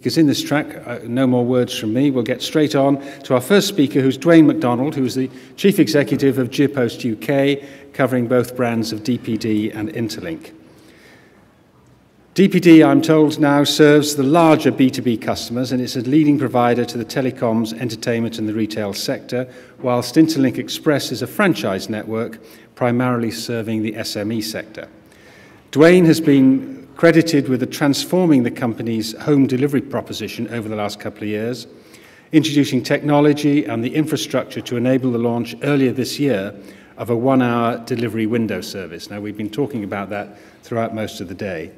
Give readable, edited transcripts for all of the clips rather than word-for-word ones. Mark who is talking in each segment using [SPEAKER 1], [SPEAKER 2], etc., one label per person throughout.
[SPEAKER 1] Because in this track, no more words from me. We'll get straight on to our first speaker, who's Dwain McDonald, who's the Chief Executive of GeoPost UK, covering both brands of DPD and Interlink. DPD, I'm told, now serves the larger B2B customers, and it's a leading provider to the telecoms, entertainment and the retail sector, whilst Interlink Express is a franchise network, primarily serving the SME sector. Dwain has been credited with transforming the company's home delivery proposition over the last couple of years, introducing technology and the infrastructure to enable the launch earlier this year of a 1-hour delivery window service. Now, we've been talking about that throughout most of the day.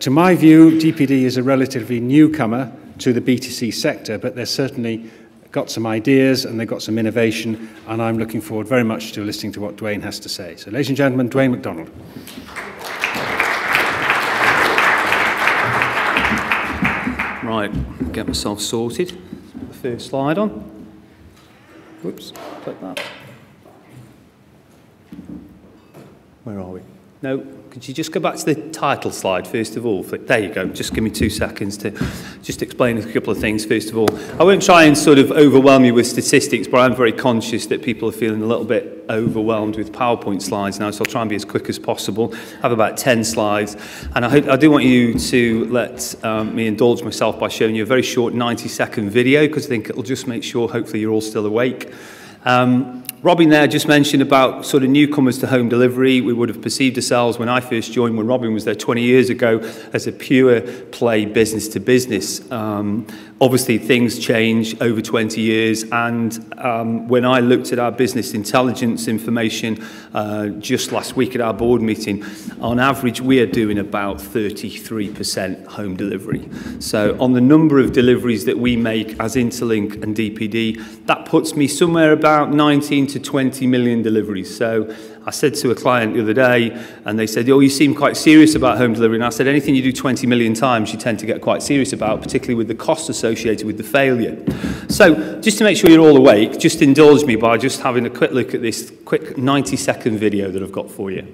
[SPEAKER 1] To my view, DPD is a relatively newcomer to the B2C sector, but they've certainly got some ideas and they've got some innovation, and I'm looking forward very much to listening to what Dwain has to say. So, ladies and gentlemen, Dwain McDonald.
[SPEAKER 2] Right, get myself sorted. Put the first slide on. Whoops, click that. Where are we? No, could you just go back to the title slide first of all? There you go, just give me 2 seconds to just explain a couple of things first of all. I won't try and sort of overwhelm you with statistics, but I'm very conscious that people are feeling a little bit overwhelmed with PowerPoint slides now, so I'll try and be as quick as possible. I have about 10 slides, and I do want you to let me indulge myself by showing you a very short 90-second video, because I think it'll just make sure hopefully you're all still awake. Robin there just mentioned about sort of newcomers to home delivery. We would have perceived ourselves when I first joined, when Robin was there 20 years ago, as a pure play business to business. Obviously, things change over 20 years, and when I looked at our business intelligence information just last week at our board meeting, on average, we are doing about 33% home delivery. So on the number of deliveries that we make as Interlink and DPD, that puts me somewhere about 19 to 20 million deliveries. So I said to a client the other day, and they said, oh, you seem quite serious about home delivery. And I said, anything you do 20 million times, you tend to get quite serious about, particularly with the costs associated with the failure. So just to make sure you're all awake, just indulge me by just having a quick look at this quick 90-second video that I've got for you.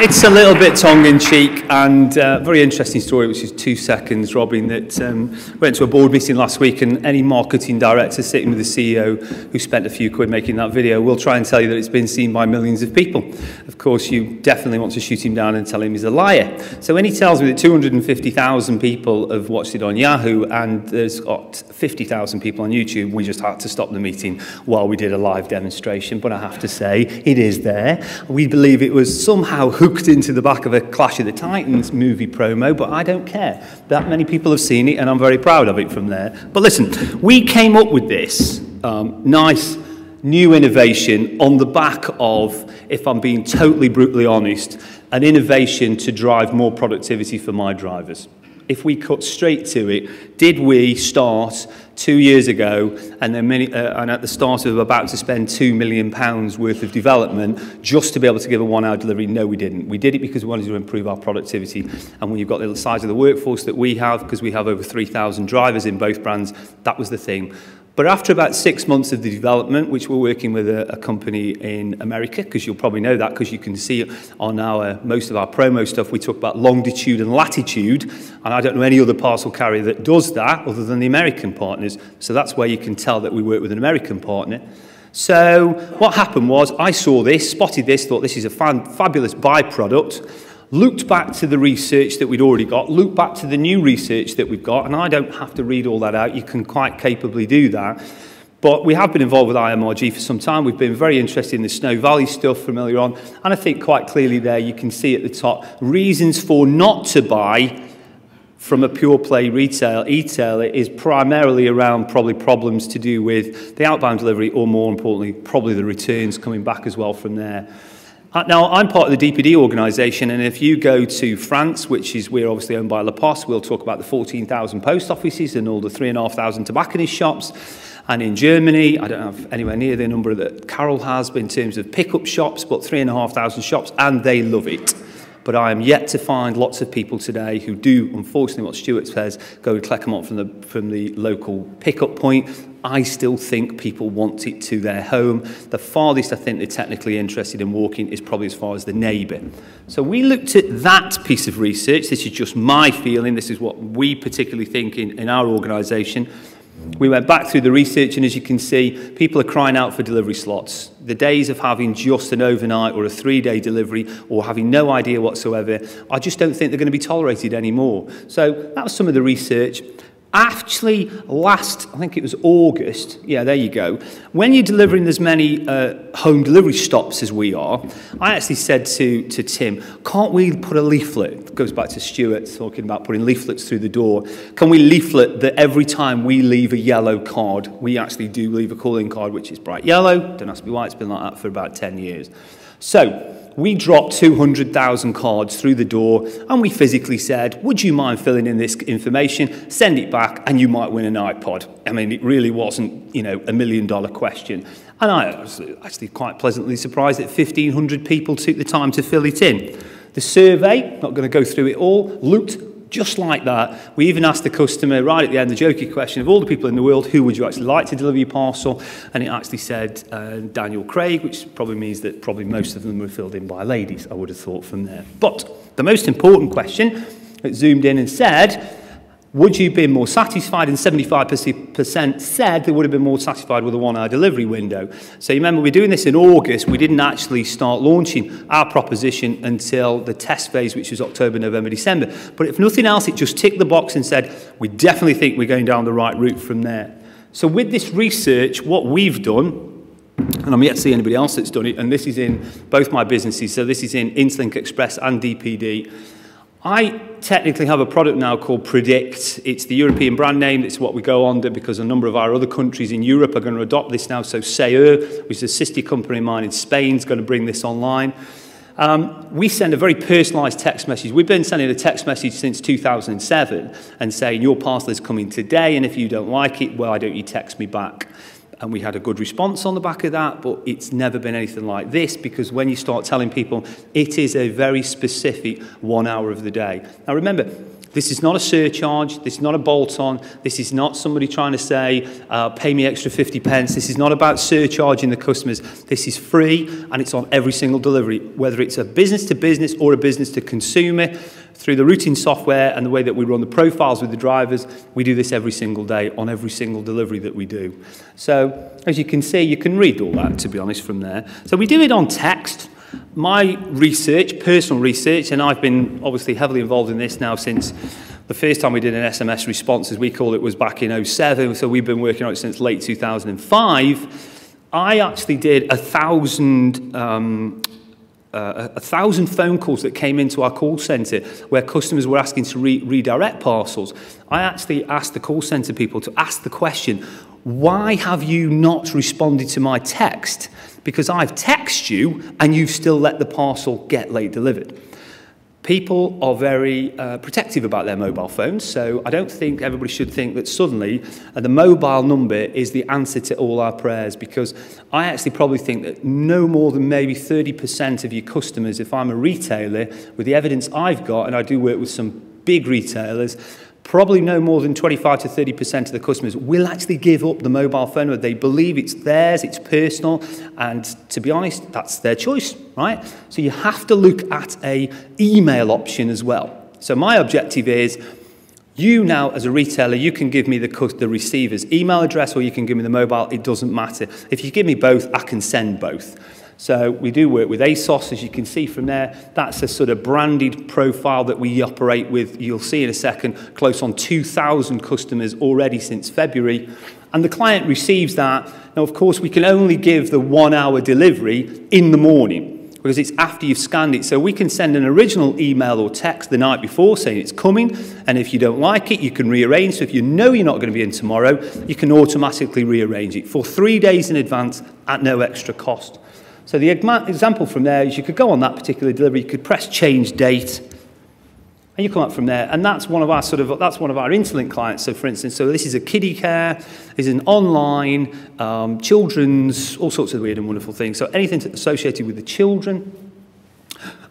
[SPEAKER 2] It's a little bit tongue-in-cheek and very interesting story, which is 2 seconds, Robin, that went to a board meeting last week, and any marketing director sitting with the CEO who spent a few quid making that video will try and tell you that it's been seen by millions of people. Of course, you definitely want to shoot him down and tell him he's a liar. So when he tells me that 250,000 people have watched it on Yahoo and there's got 50,000 people on YouTube, we just had to stop the meeting while we did a live demonstration. But I have to say, it is there. We believe it was somehow hooked into the back of a Clash of the Titans movie promo, but I don't care. That many people have seen it, and I'm very proud of it from there. But listen, we came up with this nice new innovation on the back of, if I'm being totally brutally honest, an innovation to drive more productivity for my drivers. if we cut straight to it, did we start 2 years ago and then and at the start of about to spend £2 million worth of development just to be able to give a 1 hour delivery? No, we didn't. We did it because we wanted to improve our productivity. And when you've got the size of the workforce that we have, because we have over 3,000 drivers in both brands, that was the thing. But after about 6 months of the development, which we're working with a company in America, because you'll probably know that because you can see it on most of our promo stuff, we talk about longitude and latitude, and I don't know any other parcel carrier that does that other than the American partners. So that's where you can tell that we work with an American partner. So what happened was I saw this, spotted this, thought this is a fabulous byproduct, looked back to the research that we'd already got, looked back to the new research that we've got, and I don't have to read all that out. You can quite capably do that. But we have been involved with IMRG for some time. We've been very interested in the Snow Valley stuff from earlier on, and I think quite clearly there you can see at the top reasons for not to buy from a pure play e-tailer is primarily around probably problems to do with the outbound delivery, or more importantly, probably the returns coming back as well from there. Now, I'm part of the DPD organisation, and if you go to France, which is, we're obviously owned by La Poste, we'll talk about the 14,000 post offices and all the 3,500 tobacconist shops. And in Germany, I don't have anywhere near the number that Carol has in terms of pickup shops, but 3,500 shops, and they love it. But I am yet to find lots of people today who do, unfortunately, what Stuart says, go and collect them up from the local pickup point. I still think people want it to their home. The farthest I think they're technically interested in walking is probably as far as the neighbour. So we looked at that piece of research. This is just my feeling. This is what we particularly think in our organisation. We went back through the research, and as you can see, people are crying out for delivery slots. The days of having just an overnight or a 3-day delivery or having no idea whatsoever, I just don't think they're going to be tolerated anymore. So that was some of the research. Actually, I think it was August, yeah, there you go, when you're delivering as many home delivery stops as we are, I actually said to Tim, can't we put a leaflet? It goes back to Stuart talking about putting leaflets through the door. Can we leaflet that every time we leave a yellow card, we actually do leave a calling card, which is bright yellow. Don't ask me why, it's been like that for about 10 years. So we dropped 200,000 cards through the door, and we physically said, would you mind filling in this information, send it back, and you might win an iPod. I mean, it really wasn't, $1 million question. And I was actually quite pleasantly surprised that 1,500 people took the time to fill it in. The survey, not going to go through it all, looked just like that. We even asked the customer right at the end, the jokey question, of all the people in the world, who would you actually like to deliver your parcel? And it actually said Daniel Craig, which probably means that probably most of them were filled in by ladies, I would have thought from there. But the most important question, it zoomed in and said, would you be more satisfied? And 75% said they would have been more satisfied with a 1 hour delivery window. So you remember, we're doing this in August. We didn't actually start launching our proposition until the test phase, which was October, November, December. But if nothing else, it just ticked the box and said, we definitely think we're going down the right route from there. So with this research, what we've done, and I'm yet to see anybody else that's done it, and this is in both my businesses, so this is in Interlink Express and DPD, I technically have a product now called Predict. It's the European brand name. It's what we go under because a number of our other countries in Europe are going to adopt this now. So Saer, which is a sister company of mine in Spain, is going to bring this online. We send a very personalised text message. We've been sending a text message since 2007 and saying, your parcel is coming today, and if you don't like it, why don't you text me back? And we had a good response on the back of that, but it's never been anything like this, because when you start telling people, it is a very specific 1 hour of the day. Now remember, this is not a surcharge, this is not a bolt-on, this is not somebody trying to say, pay me extra 50 pence, this is not about surcharging the customers, this is free, and it's on every single delivery, whether it's a business to business or a business to consumer. Through the routing software and the way that we run the profiles with the drivers, we do this every single day on every single delivery that we do. So, as you can see, you can read all that, to be honest, from there. So we do it on text. My research, personal research, and I've been obviously heavily involved in this now since the first time we did an SMS response, as we call it, was back in 2007, so we've been working on it since late 2005. I actually did 1,000 phone calls that came into our call centre where customers were asking to redirect parcels. I actually asked the call centre people to ask the question, why have you not responded to my text? Because I've texted you and you've still let the parcel get late delivered. People are very protective about their mobile phones, so I don't think everybody should think that suddenly the mobile number is the answer to all our prayers, because I actually probably think that no more than maybe 30% of your customers, if I'm a retailer, with the evidence I've got, and I do work with some big retailers, probably no more than 25 to 30% of the customers will actually give up the mobile phone. They believe it's theirs, it's personal, and to be honest, that's their choice, right? So you have to look at an email option as well. So my objective is, you now as a retailer, you can give me the receiver's email address or you can give me the mobile, it doesn't matter. If you give me both, I can send both. So we do work with ASOS, as you can see from there. That's a sort of branded profile that we operate with. You'll see in a second, close on 2,000 customers already since February. And the client receives that. Now, of course, we can only give the 1 hour delivery in the morning because it's after you've scanned it. So we can send an original email or text the night before saying it's coming. And if you don't like it, you can rearrange. So if you know you're not going to be in tomorrow, you can automatically rearrange it for 3 days in advance at no extra cost. So the example from there is you could go on that particular delivery, you could press change date, and you come up from there. And that's one of our Interlink clients. So for instance, this is a kiddie care, this is an online, children's, all sorts of weird and wonderful things. So anything associated with the children.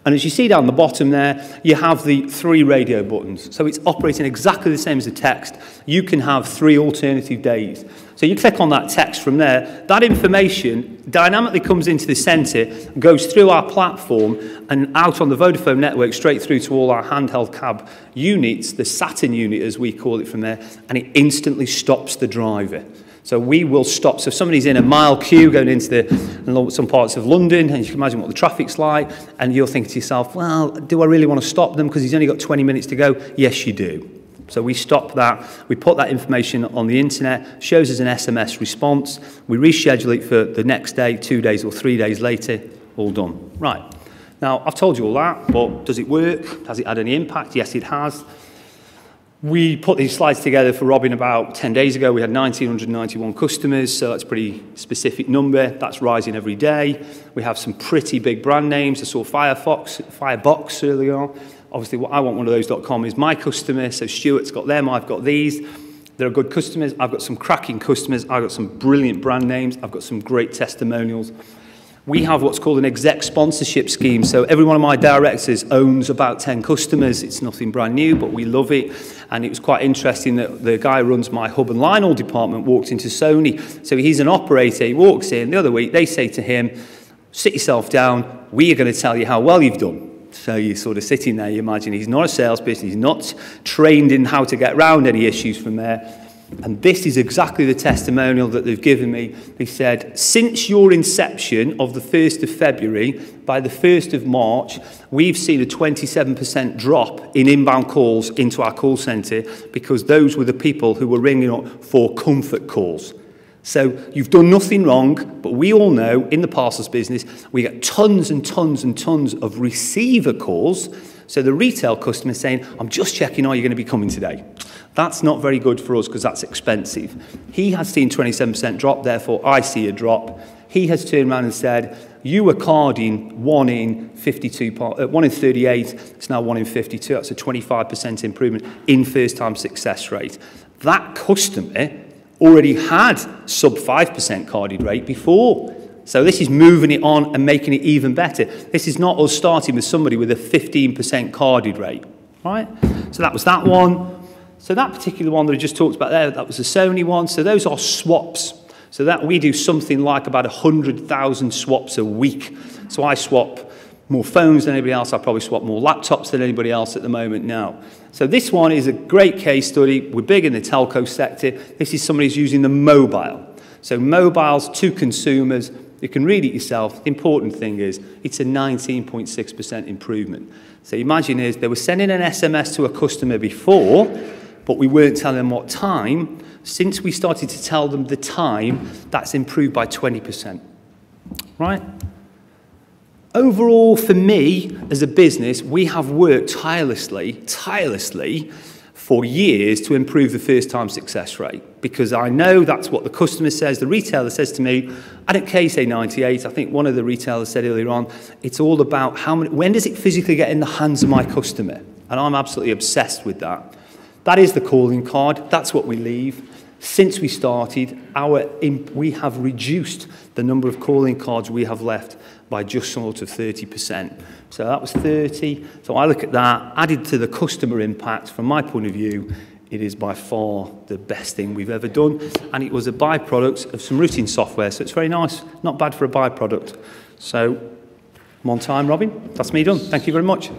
[SPEAKER 2] And as you see down the bottom there, you have the 3 radio buttons. So it's operating exactly the same as the text. You can have 3 alternative days. So you click on that text from there, that information dynamically comes into the centre, goes through our platform and out on the Vodafone network straight through to all our handheld cab units, the Saturn unit as we call it from there, and it instantly stops the driver. So we will stop. So if somebody's in a mile queue going into some parts of London, and you can imagine what the traffic's like, and you're thinking to yourself, well, do I really want to stop them because he's only got 20 minutes to go? Yes, you do. So we stop that. We put that information on the internet, shows us an SMS response. We reschedule it for the next day, 2 days or 3 days later, all done. Right. Now, I've told you all that, but does it work? Has it had any impact? Yes, it has. We put these slides together for Robin about 10 days ago. We had 1,991 customers, so that's a pretty specific number. That's rising every day. We have some pretty big brand names. I saw Firebox earlier on. Obviously, I want one of those.com is my customer, so Stuart's got them, I've got these. They're good customers. I've got some cracking customers. I've got some brilliant brand names. I've got some great testimonials. We have what's called an exec sponsorship scheme. So every one of my directors owns about 10 customers. It's nothing brand new, but we love it. And it was quite interesting that the guy who runs my hub and line haul department walked into Sony. So he's an operator. He walks in. The other week, they say to him, sit yourself down. We are going to tell you how well you've done. So you're sort of sitting there. You imagine he's not a salesperson. He's not trained in how to get around any issues from there. And this is exactly the testimonial that they've given me. They said, since your inception of the 1st of February, by the 1st of March, we've seen a 27% drop in inbound calls into our call centre because those were the people who were ringing up for comfort calls. So you've done nothing wrong, but we all know in the parcels business, we get tons and tons and tons of receiver calls. So the retail customer is saying, I'm just checking, are you going to be coming today? That's not very good for us because that's expensive. He has seen 27% drop, therefore I see a drop. He has turned around and said, you were carding 1 in 38, it's now 1 in 52. That's a 25% improvement in first-time success rate. That customer already had sub 5% carded rate before. So this is moving it on and making it even better. This is not us starting with somebody with a 15% carded rate, right? So that was that one. So that particular one that I just talked about there, that was the Sony one. So those are swaps. So that we do something like about 100,000 swaps a week. So I swap more phones than anybody else. I probably swap more laptops than anybody else at the moment now. So this one is a great case study. We're big in the telco sector. This is somebody who's using the mobile. So mobiles to consumers. You can read it yourself. The important thing is it's a 19.6% improvement. So imagine is they were sending an SMS to a customer before, but we weren't telling them what time. Since we started to tell them the time, that's improved by 20%. Right? Overall, for me, as a business, we have worked tirelessly for years to improve the first-time success rate, because I know that's what the customer says. The retailer says to me, I don't care you say 98. I think one of the retailers said earlier on, it's all about when does it physically get in the hands of my customer? And I'm absolutely obsessed with that. That is the calling card. That's what we leave. Since we started, we have reduced the number of calling cards we have left by just sort of 30%. So that was 30. So I look at that, added to the customer impact, from my point of view, it is by far the best thing we've ever done. And it was a byproduct of some routing software, so it's very nice. Not bad for a byproduct. So I'm on time, Robin. That's me done. Thank you very much.